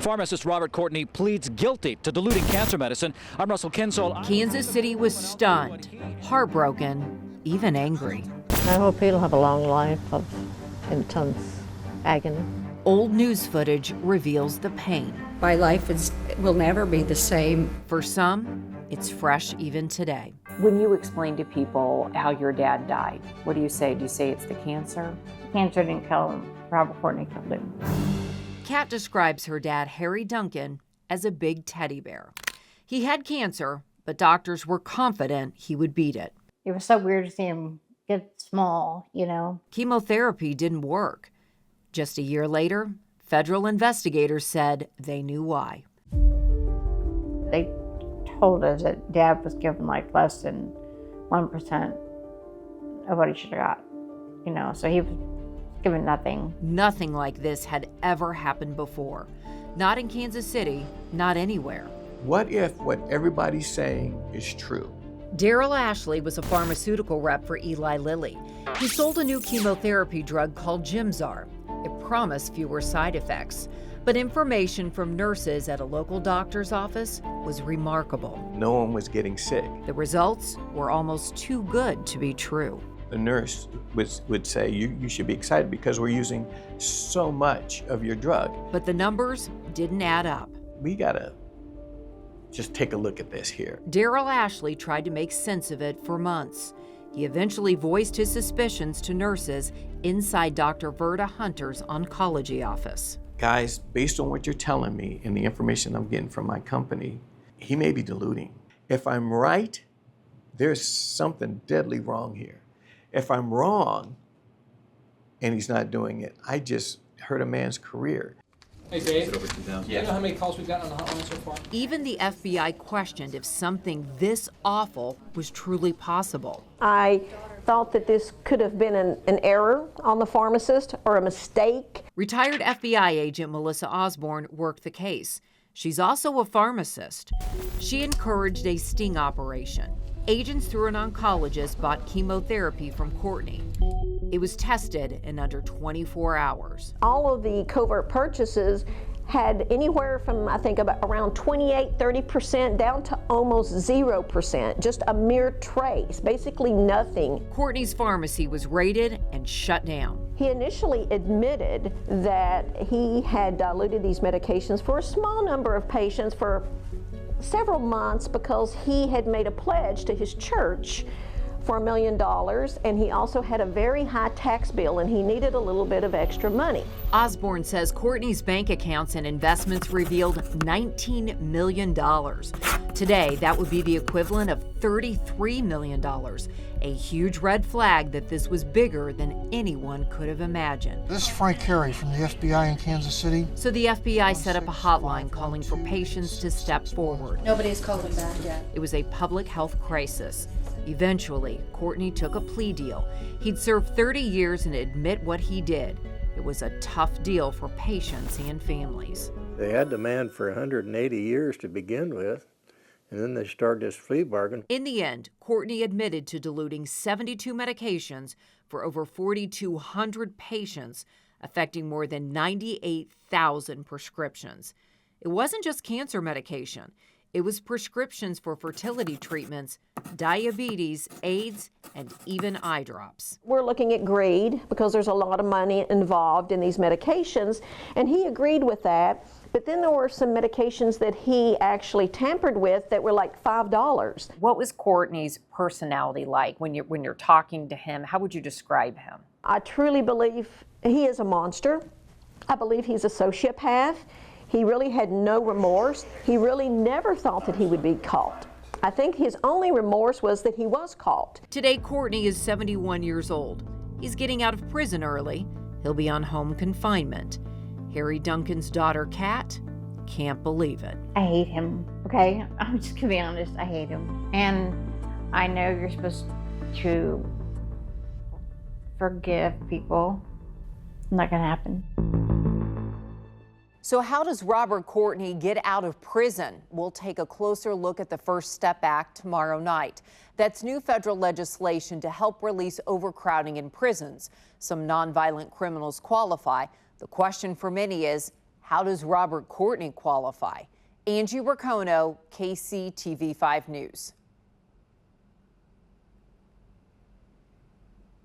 Pharmacist Robert Courtney pleads guilty to diluting cancer medicine. I'm Russell Kinsole. Kansas City was stunned, heartbroken, even angry. I hope he'll have a long life of intense agony. Old news footage reveals the pain. My life will never be the same. For some, it's fresh even today. When you explain to people how your dad died, what do you say? Do you say it's the cancer? Cancer didn't kill him. Robert Courtney killed him. Kat describes her dad, Harry Duncan, as a big teddy bear. He had cancer, but doctors were confident he would beat it. It was so weird to see him get small, you know. Chemotherapy didn't work. Just a year later, federal investigators said they knew why. They told us that Dad was given like less than 1% of what he should have got, you know, so he was given nothing. Nothing like this had ever happened before. Not in Kansas City, not anywhere. What if what everybody's saying is true? Daryl Ashley was a pharmaceutical rep for Eli Lilly. He sold a new chemotherapy drug called Gemzar. It promised fewer side effects, but information from nurses at a local doctor's office was remarkable. No one was getting sick. The results were almost too good to be true. The nurse would say, you should be excited because we're using so much of your drug. But the numbers didn't add up. We gotta just take a look at this here. Daryl Ashley tried to make sense of it for months. He eventually voiced his suspicions to nurses inside Dr. Verda Hunter's oncology office. Guys, based on what you're telling me and the information I'm getting from my company, he may be diluting. If I'm right, there's something deadly wrong here. If I'm wrong and he's not doing it, I just hurt a man's career. Hey Dave, Is it over 2,000? do you know how many calls we've gotten on the hotline so far? Even the FBI questioned if something this awful was truly possible. I thought that this could have been an error on the pharmacist or a mistake. Retired FBI agent Melissa Osborne worked the case. She's also a pharmacist. She encouraged a sting operation. Agents through an oncologist bought chemotherapy from Courtney. It was tested in under 24 hours. All of the covert purchases had anywhere from, I think, about around 28-30% down to almost 0%, just a mere trace, basically nothing. Courtney's pharmacy was raided and shut down. He initially admitted that he had diluted these medications for a small number of patients for several months because he had made a pledge to his church for $1 million, and he also had a very high tax bill and he needed a little bit of extra money. Osborne says Courtney's bank accounts and investments revealed $19 million. Today, that would be the equivalent of $33 million, a huge red flag that this was bigger than anyone could have imagined. This is Frank Carey from the FBI in Kansas City. So the FBI set up a hotline calling for patients to step forward. Nobody's called him back yet. It was a public health crisis. Eventually, Courtney took a plea deal. He'd serve 30 years and admit what he did. It was a tough deal for patients and families. They had demand for 180 years to begin with, and then they started this plea bargain. In the end, Courtney admitted to diluting 72 medications for over 4,200 patients, affecting more than 98,000 prescriptions. It wasn't just cancer medication. It was prescriptions for fertility treatments, diabetes, AIDS, and even eye drops. We're looking at greed because there's a lot of money involved in these medications, and he agreed with that. But then there were some medications that he actually tampered with that were like $5. What was Courtney's personality like when you're talking to him? How would you describe him? I truly believe he is a monster. I believe he's a sociopath. He really had no remorse. He really never thought that he would be caught. I think his only remorse was that he was caught. Today, Courtney is 71 years old. He's getting out of prison early. He'll be on home confinement. Harry Duncan's daughter, Kat, can't believe it. I hate him, okay? I'm just gonna be honest, I hate him. And I know you're supposed to forgive people. Not gonna happen. So how does Robert Courtney get out of prison? We'll take a closer look at the First Step Act tomorrow night. That's new federal legislation to help release overcrowding in prisons. Some nonviolent criminals qualify. The question for many is, How does Robert Courtney qualify? Angie Racono, KCTV5 News.